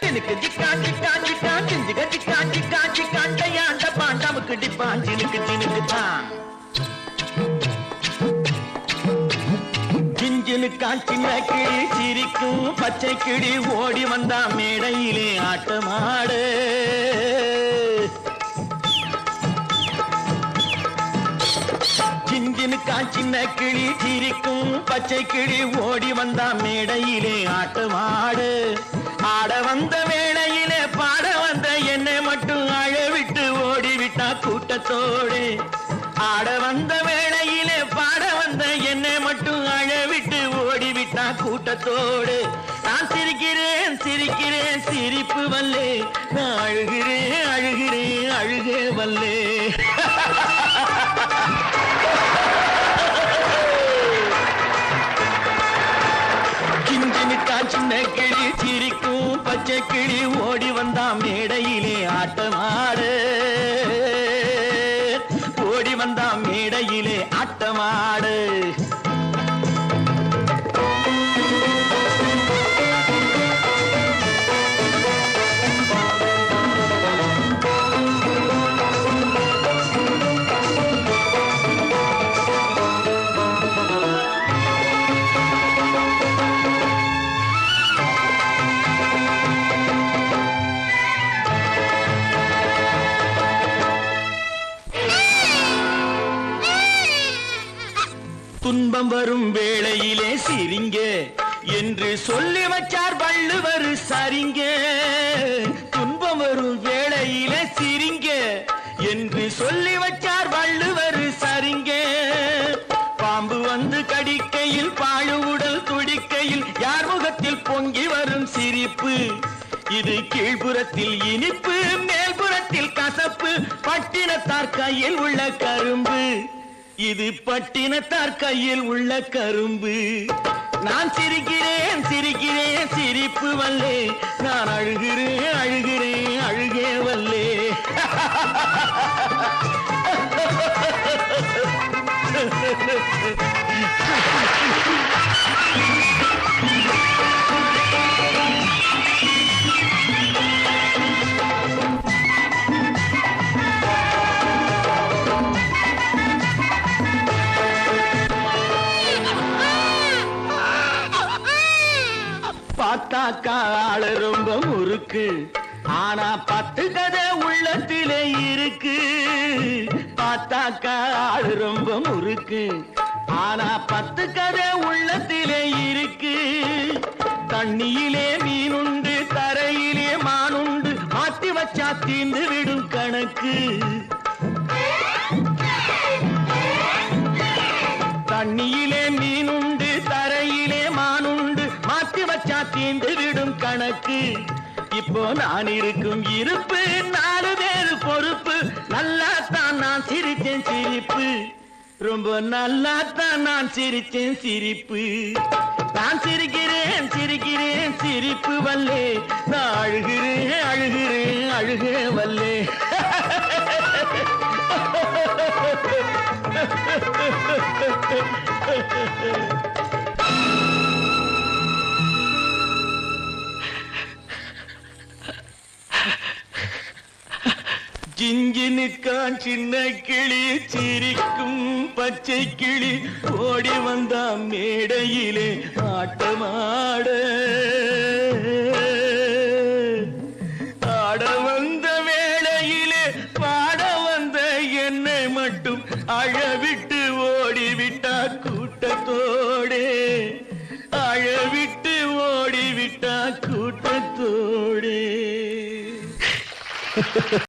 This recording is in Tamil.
எனக்கு ஜிக்கான் ஜிக்கான் ஜிக்கான் சிஞ்சுக ஜிக்கான் ஜிக்கான் ஜிக்கான் டையாண்ட பாண்டாமுக்கு டிப்பான் ஜினுக்கு ஜினுக்கு தான் ஜிஞ்சினுக்கான் சின்ன கிளி சிரிக்கும் பச்சை கிளி ஓடி வந்தா மேடையிலே ஆட்டமாடு ஜிஞ்சினுக்கான் சின்ன கிளி சிரிக்கும் பச்சை கிளி ஓடி வந்தா மேடையிலே ஆட்டமாடு ஆட வந்த வேளையிலே பாட வந்த என்னை மட்டும் அழவிட்டு ஓடிவிட்டா கூட்டத்தோடு ஆட வந்த வேளையிலே பாட வந்த என்னை மட்டும் அழவிட்டு ஓடிவிட்டா கூட்டத்தோடு நான் சிரிக்கிறேன் சிரிக்கிறேன் சிரிப்பு வல்லே நான் அழுகிறேன் அழுகிறேன் அழுகே வல்லே சின்ன கிளி சிரிக்கும் பச்சை கிளி ஓடி வந்தா மேடையிலே ஆட்டமாடு ஓடி வந்தா மேடையிலே ஆட்டமாடு துன்பம் வரும் வேளையிலே சிரிங்க என்று சொல்லி வச்சார் வள்ளுவர் சரிங்க துன்பம் வரும் வேளையிலே சிரிங்க என்று சொல்லி வச்சார் வள்ளுவர் சரிங்க பாம்பு வந்து கடிக்கையில் பாழு உடல் துடிக்கையில் யார் முகத்தில் பொங்கி வரும் சிரிப்பு இது கீழ்புறத்தில் இனிப்பு மேல்புறத்தில் கசப்பு பட்டினத்தார் கையில் உள்ள கரும்பு இது பட்டினத்தார் கையில் உள்ள கரும்பு நான் சிரிக்கிறேன் சிரிக்கிறேன் சிரிப்பு வல்லே நான் அழுகிறேன் அழுகிறேன் அழுகே வல்லே பார்த்தாக்கா ஆளு ரொம்ப முறுக்கு ஆனா 10 கதை உள்ளத்திலே இருக்கு பார்த்தாக்கா ஆளு ரொம்ப முறுக்கு ஆனா 10 கதை உள்ளத்திலே இருக்கு தண்ணியிலே மீனுண்டு தரையிலே மானுண்டு மாத்தி வச்சா தீந்து விடும் கணக்கு தண்ணியிலே மீனுண்டு தரையிலே மானுண்டு மாத்தி வச்சா தீந்து விடும் கணக்கு இப்போ நான் இருக்கும் இருப்பு 4 பேரு பொறுப்பு நல்லாத்தான் நான் சிரிச்சேன் சிரிப்பு ரொம்ப நல்லாத்தான் நான் சிரிச்சேன் சிரிப்பு நான் சிரிக்கிறேன் சிரிக்கிறேன் சிரிப்பு வல்லே நான் அழுகிறேன் அழுகிறேன் அழுகே வல்லே ஜிஞ்சினுக்கான் சின்ன கிளி சிரிக்கும் பச்சை கிளி ஓடி வந்தா மேடையிலே ஆட்டமாட ஆட வந்த வேளையிலே பாட வந்த என்னை மட்டும் அழவிட்டு ஓடிவிட்டா கூட்டத்தோடே அழவிட்டு ஓடிவிட்டா கூட்டத்தோடே